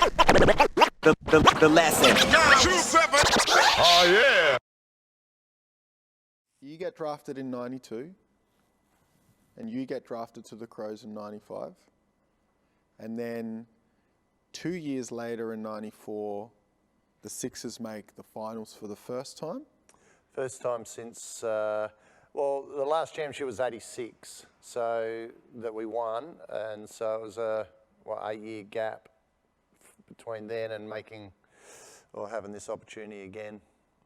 The lesson. Oh, yeah. You get drafted in 92, and you get drafted to the Crows in 95. And then 2 years later in 94, the Sixers make the finals for the first time. First time since, well, the last championship was 86, so that we won. And so it was a 8-year gap between then and having this opportunity again.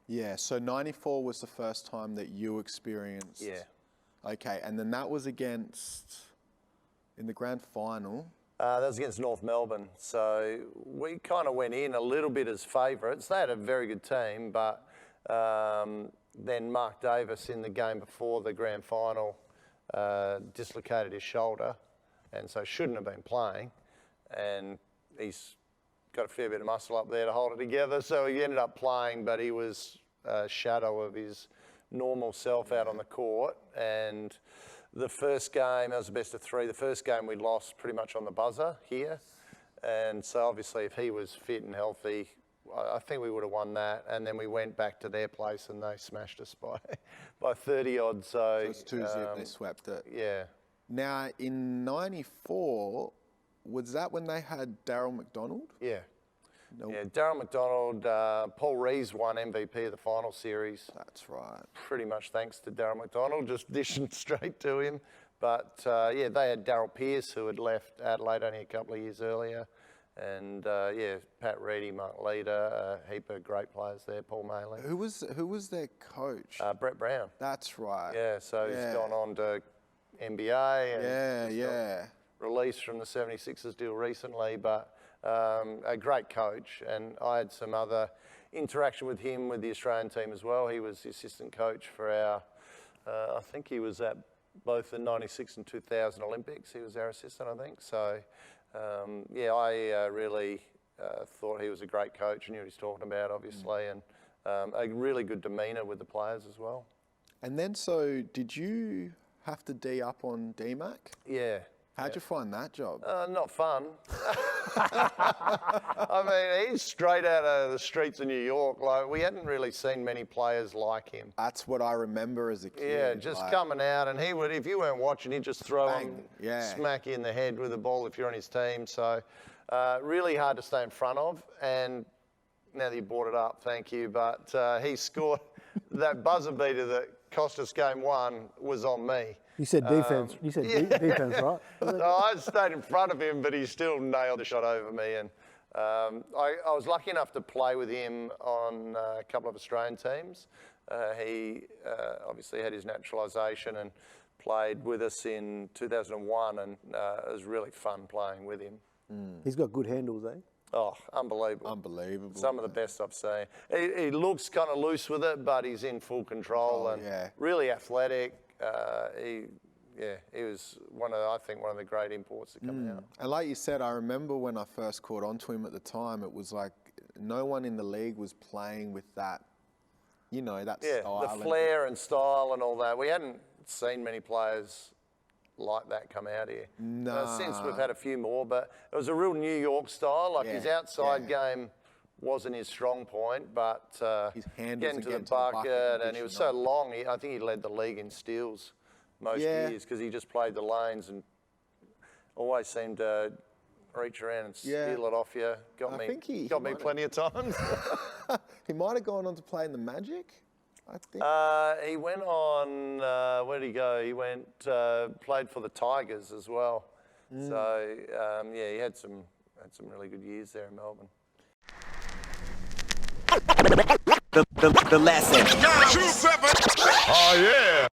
Yeah, so 94 was the first time that you experienced. Yeah. Okay, and then that was against, in the grand final. That was against North Melbourne. So we kind of went in a little bit as favourites. They had a very good team, but then Mark Davis in the game before the grand final dislocated his shoulder, and so shouldn't have been playing. And he's got a fair bit of muscle up there to hold it together, so he ended up playing, but he was a shadow of his normal self out on the court. And the first game, that was the best of three, the first game we lost pretty much on the buzzer here. And so obviously if he was fit and healthy, I think we would have won that. And then we went back to their place and they smashed us by 30 odd. So it was 2-0, they swept it. Yeah. Now in 94, was that when they had Darryl McDonald? Yeah. No. Yeah, Darryl McDonald, Paul Rees won MVP of the final series. That's right. Pretty much thanks to Darryl McDonald, just dishing straight to him. But yeah, they had Darryl Pearce, who had left Adelaide only a couple of years earlier. And yeah, Pat Reedy, Mark Leader, a heap of great players there, Paul Maley. Who was their coach? Brett Brown. That's right. Yeah, so he's gone on to NBA. And yeah. Released from the 76ers deal recently, but a great coach. And I had some other interaction with him with the Australian team as well. He was the assistant coach for our, I think he was at both the 96 and 2000 Olympics. He was our assistant, I think. So, yeah, I really thought he was a great coach, knew what he's talking about, obviously, and a really good demeanour with the players as well. And then, so did you have to D up on DMAC? Yeah. How'd you find that job? Not fun. I mean, he's straight out of the streets of New York. Like, we hadn't really seen many players like him. That's what I remember as a kid. Yeah, just coming out, and he would, if you weren't watching, he'd just throw him, smack you in the head with the ball if you're on his team. So, really hard to stay in front of. And now that you brought it up, thank you. But he scored that buzzer beater that cost us game one was on me. You said defense. You said defense, right? No, I stayed in front of him, but he still nailed the shot over me. And I was lucky enough to play with him on a couple of Australian teams. He obviously had his naturalisation and played with us in 2001, and it was really fun playing with him. He's got good handles, eh? Oh, unbelievable. Unbelievable. Some of the best I've seen. He looks kind of loose with it, but he's in full control and really athletic. He was I think one of the great imports that come out. And like you said, I remember when I first caught onto him at the time, it was like no one in the league was playing with that, that style. The flair and style and all that. We hadn't seen many players like that come out here. No. Since we've had a few more, but it was a real New York style. Like his outside game wasn't his strong point, but getting to the bucket, and he was so long. I think he led the league in steals most years because he just played the lanes and always seemed to reach around and steal it off you. Got me plenty of times. He might have gone on to play in the Magic, I think. He went on, where did he go? He went, played for the Tigers as well. So, yeah, he had some really good years there in Melbourne. The lesson. Oh, yeah.